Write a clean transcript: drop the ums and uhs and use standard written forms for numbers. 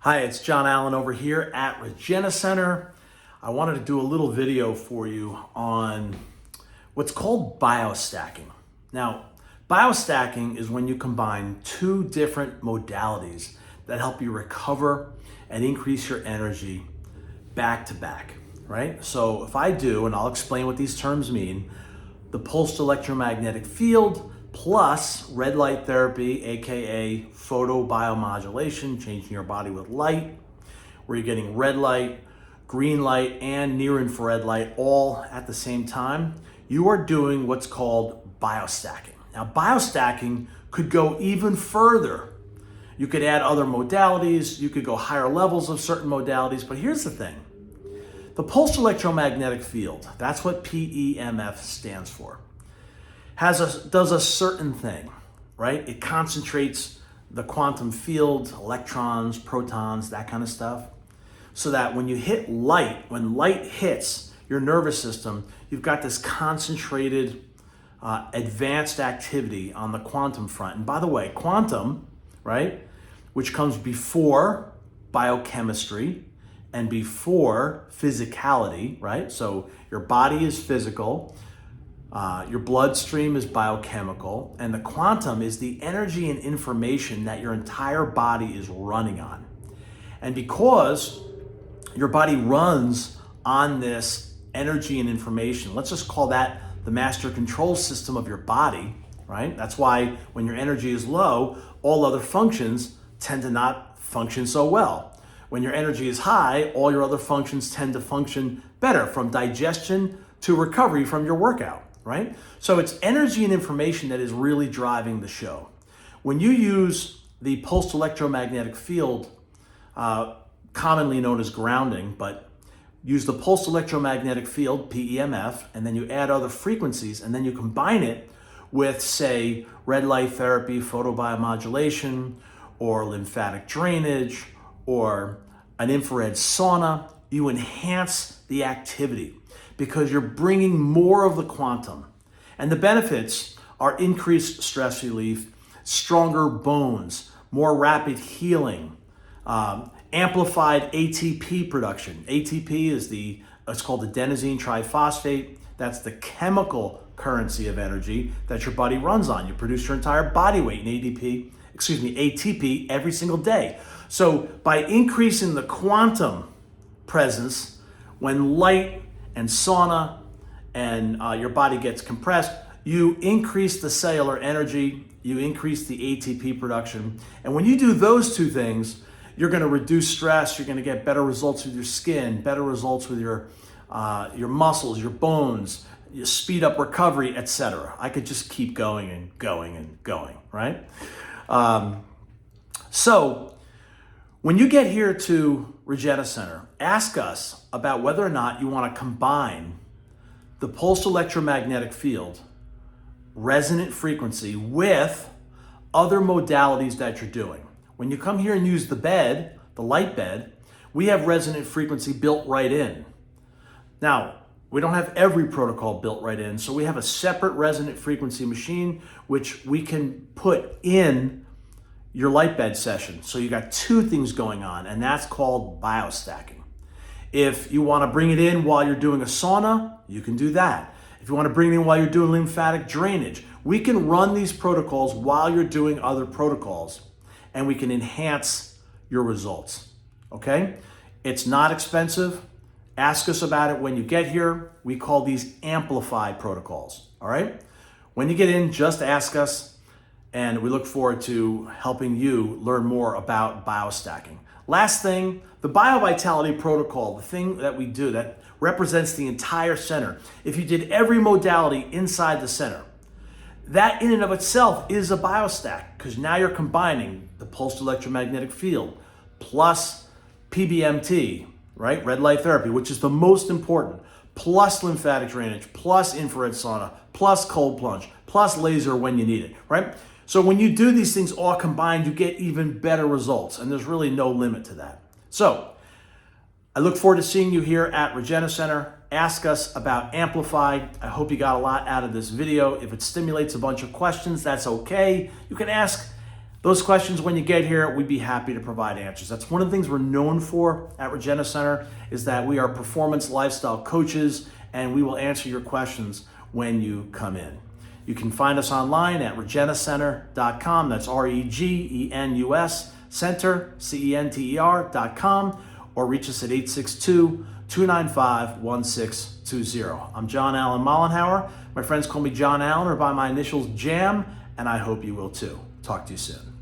Hi, it's John Allen over here at Regenus Center. I wanted to do a little video for you on what's called biostacking. Now, biostacking is when you combine two different modalities that help you recover and increase your energy back to back, right? So if I do, and I'll explain what these terms mean, the pulsed electromagnetic field plus red light therapy, aka photobiomodulation, changing your body with light, where you're getting red light, green light, and near infrared light all at the same time, you are doing what's called biostacking. Now, biostacking could go even further. You could add other modalities, you could go higher levels of certain modalities, but here's the thing. The pulsed electromagnetic field, that's what PEMF stands for, does a certain thing, right? It concentrates the quantum field, electrons, protons, that kind of stuff, so that when you hit light, when light hits your nervous system, you've got this concentrated advanced activity on the quantum front. And by the way, quantum, right, which comes before biochemistry and before physicality, right? So your body is physical, your bloodstream is biochemical, and the quantum is the energy and information that your entire body is running on. And because your body runs on this energy and information, let's just call that the master control system of your body, right? That's why when your energy is low, all other functions tend to not function so well. When your energy is high, all your other functions tend to function better, from digestion to recovery from your workout, right? So it's energy and information that is really driving the show. When you use the pulsed electromagnetic field, commonly known as grounding, but use the pulsed electromagnetic field, PEMF, and then you add other frequencies, and then you combine it with, say, red light therapy, photobiomodulation, or lymphatic drainage, or an infrared sauna, you enhance the activity because you're bringing more of the quantum. And the benefits are increased stress relief, stronger bones, more rapid healing, amplified ATP production. ATP is it's called adenosine triphosphate. That's the chemical currency of energy that your body runs on. You produce your entire body weight in ATP every single day. So by increasing the quantum presence, when light and sauna and your body gets compressed, you increase the cellular energy, you increase the ATP production. And when you do those two things, you're going to reduce stress, you're going to get better results with your skin, better results with your muscles, your bones, you speed up recovery, etc. I could just keep going and going and going, right? So when you get here to Regenus Center, ask us about whether or not you want to combine the pulsed electromagnetic field, resonant frequency, with other modalities that you're doing. When you come here and use the bed, the light bed, we have resonant frequency built right in. Now, we don't have every protocol built right in, so we have a separate resonant frequency machine which we can put in your light bed session. So you got two things going on, and that's called biostacking. If you want to bring it in while you're doing a sauna, you can do that. If you want to bring it in while you're doing lymphatic drainage, we can run these protocols while you're doing other protocols, and we can enhance your results, okay? It's not expensive. Ask us about it when you get here. We call these amplified protocols, all right? When you get in, just ask us, and we look forward to helping you learn more about biostacking. Last thing, the BioVitality protocol, the thing that we do that represents the entire center. If you did every modality inside the center, that in and of itself is a biostack, because now you're combining the pulsed electromagnetic field plus PBMT, right? Red light therapy, which is the most important, plus lymphatic drainage, plus infrared sauna, plus cold plunge, plus laser when you need it, right? So when you do these things all combined, you get even better results, and there's really no limit to that. So I look forward to seeing you here at Regenus Center. Ask us about Amplified. I hope you got a lot out of this video. If it stimulates a bunch of questions, that's okay. You can ask Those questions, when you get here, we'd be happy to provide answers. That's one of the things we're known for at Regenus Center, is that we are performance lifestyle coaches, and we will answer your questions when you come in. You can find us online at regenuscenter.com. That's REGENUS Center, CENTER.com, or reach us at 862-295-1620. I'm John Allen Mollenhauer. My friends call me John Allen, or by my initials, JAM, and I hope you will too. Talk to you soon.